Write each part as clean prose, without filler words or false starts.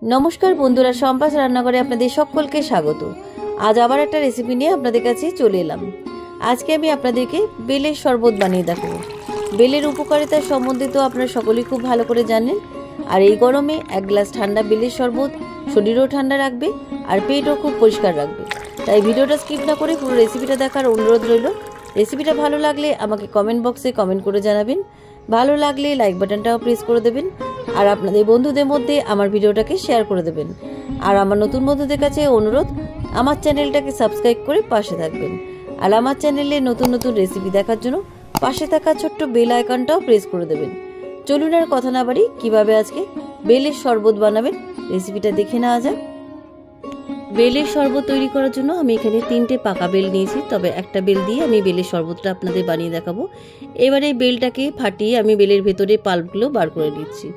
নমস্কার বন্ধুরা, সম্পাস রান্নাঘরে আপনাদের সকলকে স্বাগত। আজ আবার একটা রেসিপি নিয়ে আপনাদের কাছে চলে এলাম। আজকে আমি আপনাদেরকে বেলের শরবত বানিয়ে দেখাবো। বেলের উপকারিতা সম্বন্ধে তো আপনারা সকলেই খুব ভালো করে জানেন। আর এই গরমে এক গ্লাস ঠান্ডা বেলের শরবত শরীরও ঠান্ডা রাখবে আর পেটও খুব পরিষ্কার রাখবে। তাই ভিডিওটা স্কিপ না করে পুরো রেসিপিটা দেখার অনুরোধ রইল। রেসিপিটা ভালো লাগলে আমাকে কমেন্ট বক্সে কমেন্ট করে জানাবেন। ভালো লাগলে লাইক বাটনটাও প্রেস করে দেবেন আর আপনাদের বন্ধুদের মধ্যে আমার ভিডিওটাকে শেয়ার করে দেবেন। আর আমার নতুন বন্ধুদের কাছে অনুরোধ, আমার চ্যানেলটাকে সাবস্ক্রাইব করে পাশে থাকবেন। আর আমার চ্যানেলে নতুন নতুন রেসিপি দেখার জন্য পাশে থাকা ছোট্ট বেল আইকনটাও প্রেস করে দেবেন। চলুন আর কথা না বাড়ি, কীভাবে আজকে বেলের শরবত বানাবেন রেসিপিটা দেখে নেওয়া যাক। বেলের শরবত তৈরি করার জন্য আমি এখানে 3টে পাকা বেল নিয়েছি, তবে একটা বেল দিয়ে আমি বেলের শরবতটা আপনাদের বানিয়ে দেখাবো। এবারে বেলটাকে ফাটিয়ে আমি বেলের ভেতরে পাল্পগুলো বার করে নিচ্ছি।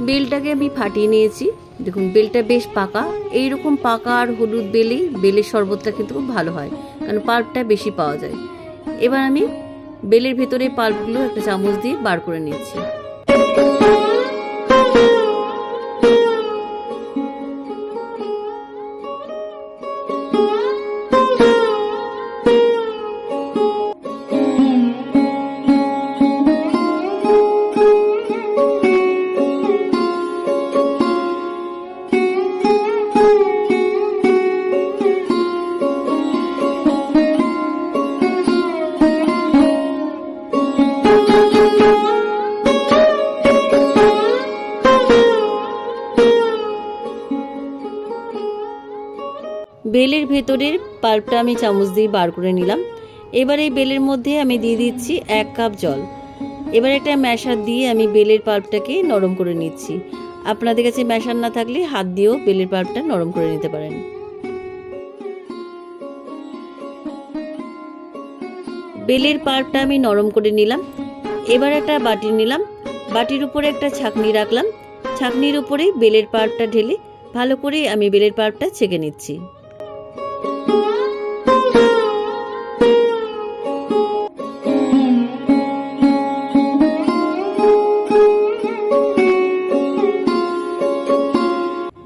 বেলটাকে আমি ফাটিয়ে নিয়েছি। দেখুন বেলটা বেশ পাকা। এইরকম পাকা আর হলুদ বেলেই বেলের শরবতটা কিন্তু খুব ভালো হয়, কারণ পাল্পটা বেশি পাওয়া যায়। এবার আমি বেলের ভেতরে পাল্পগুলো একটা চামচ দিয়ে বার করে নিচ্ছি। বেলের ভেতরের পাল্পটা আমি চামচ দিয়ে বার করে নিলাম। এবার এই বেলের মধ্যে আমি দিয়ে দিচ্ছি 1 কাপ জল। এবার একটা ম্যাশার দিয়ে আমি বেলের পাল্পটাকে নরম করে নিচ্ছি। আপনাদের কাছে ম্যাশার না থাকলে হাত দিয়েও বেলের পাল্পটা নরম করে নিতে পারেন। বেলের পাল্পটা আমি নরম করে নিলাম। এবার একটা বাটি নিলাম, বাটির উপরে একটা ছাঁকনি রাখলাম। ছাঁকনির উপরে বেলের পাল্পটা ঢেলে ভালো করে আমি বেলের পাল্পটা ছেঁকে নিচ্ছি।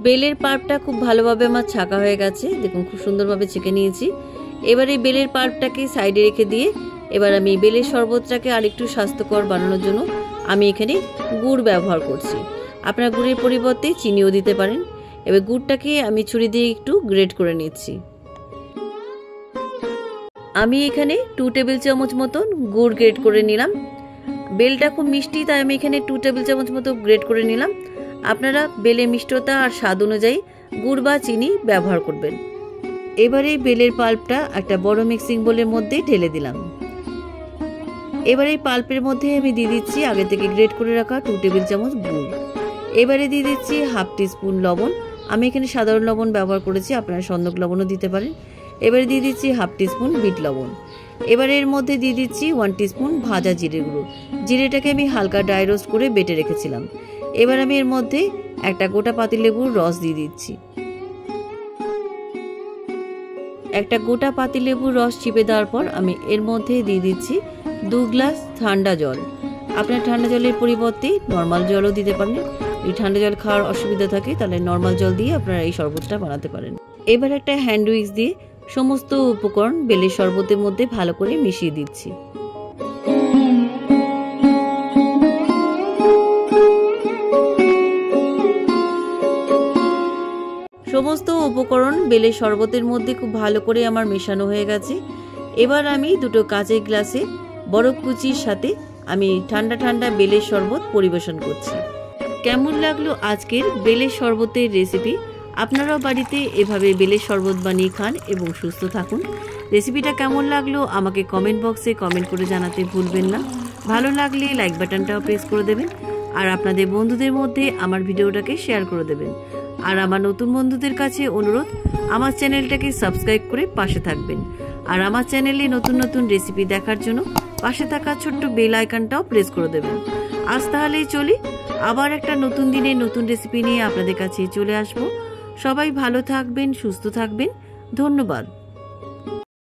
বেলের পাল্পটা খুব ভালোভাবে আমার ছাঁকা হয়ে গেছে। দেখুন খুব সুন্দরভাবে ছেঁকে নিয়েছি। এবার এই বেলের পাল্পটাকে সাইডে রেখে দিয়ে এবার আমি বেলের শরবতটাকে আরেকটু স্বাস্থ্যকর বানানোর জন্য আমি এখানে গুড় ব্যবহার করছি। আপনারা গুড়ের পরিবর্তে চিনিও দিতে পারেন। এবার গুড়টাকে আমি ছুরি দিয়ে একটু গ্রেট করে নিচ্ছি। আমি এখানে 2 টেবিল চামচ মতন গুড় গ্রেট করে নিলাম। বেলটা খুব মিষ্টি, তাই আমি এখানে 2 টেবিল চামচ মতো গ্রেট করে নিলাম। আপনারা বেলের মিষ্টতা আর স্বাদ অনুযায়ী গুড় বা চিনি ব্যবহার করবেন। এবারে বেলের পাল্পটা একটা বড় মিক্সিং বোলের মধ্যে ঢেলে দিলাম। এবারে এই পাল্পের মধ্যে আমি দিয়ে দিচ্ছি আগে থেকে গ্রেট করে রাখা 2 টেবিল চামচ গুড়। এবারে দিয়ে দিচ্ছি 1/2 টিস্পুন লবণ। আমি এখানে সাধারণ লবণ ব্যবহার করেছি, আপনারা সন্দক লবণও দিতে পারেন। এবারে দিয়ে দিচ্ছি 1/2 টিস্পুন বিট লবণ। এবারে এর মধ্যে দিয়ে দিচ্ছি 1 টিস্পুন ভাজা জিরে গুঁড়ো। জিরেটাকে আমি হালকা ড্রাই রোস্ট করে বেটে রেখেছিলাম। এবার আমি এর মধ্যে একটা গোটা পাতিলেবুর রস দিয়ে দিচ্ছি। একটা গোটা পাতিলেবুর রস চিপে দেওয়ার পর আমি এর মধ্যে দিয়ে দিচ্ছি 2 গ্লাস ঠান্ডা জল। আপনার ঠান্ডা জলের পরিবর্তে নর্মাল জলও দিতে পারেন। যদি ঠান্ডা জল খাওয়ার অসুবিধা থাকে তাহলে নর্মাল জল দিয়ে আপনারা এই শরবতটা বানাতে পারেন। এবার একটা হ্যান্ড উইক্স দিয়ে সমস্ত উপকরণ বেলের শরবতের মধ্যে ভালো করে মিশিয়ে দিচ্ছি। সমস্ত উপকরণ বেলের শরবতের মধ্যে খুব ভালো করে আমার মেশানো হয়ে গেছে। এবার আমি 2টো কাঁচের গ্লাসে বরফ কুচির সাথে আমি ঠান্ডা ঠান্ডা বেলের শরবত পরিবেশন করছি। কেমন লাগলো আজকের বেলের শরবতের রেসিপি? আপনারাও বাড়িতে এভাবে বেলের শরবত বানিয়ে খান এবং সুস্থ থাকুন। রেসিপিটা কেমন লাগলো আমাকে কমেন্ট বক্সে কমেন্ট করে জানাতে ভুলবেন না। ভালো লাগলে লাইক বাটনটাও প্রেস করে দেবেন আর আপনাদের বন্ধুদের মধ্যে আমার ভিডিওটাকে শেয়ার করে দেবেন। আর আমার নতুন বন্ধুদের কাছে অনুরোধ, আমার চ্যানেলটাকে সাবস্ক্রাইব করে পাশে থাকবেন। আর আমার চ্যানেলে নতুন নতুন রেসিপি দেখার জন্য পাশে থাকা ছোট্ট বেল আইকনটাও প্রেস করে দেবেন। আজ তাহলেই চলি, আবার একটা নতুন দিনে নতুন রেসিপি নিয়ে আপনাদের কাছে চলে আসবো। সবাই ভালো থাকবেন, সুস্থ থাকবেন। ধন্যবাদ।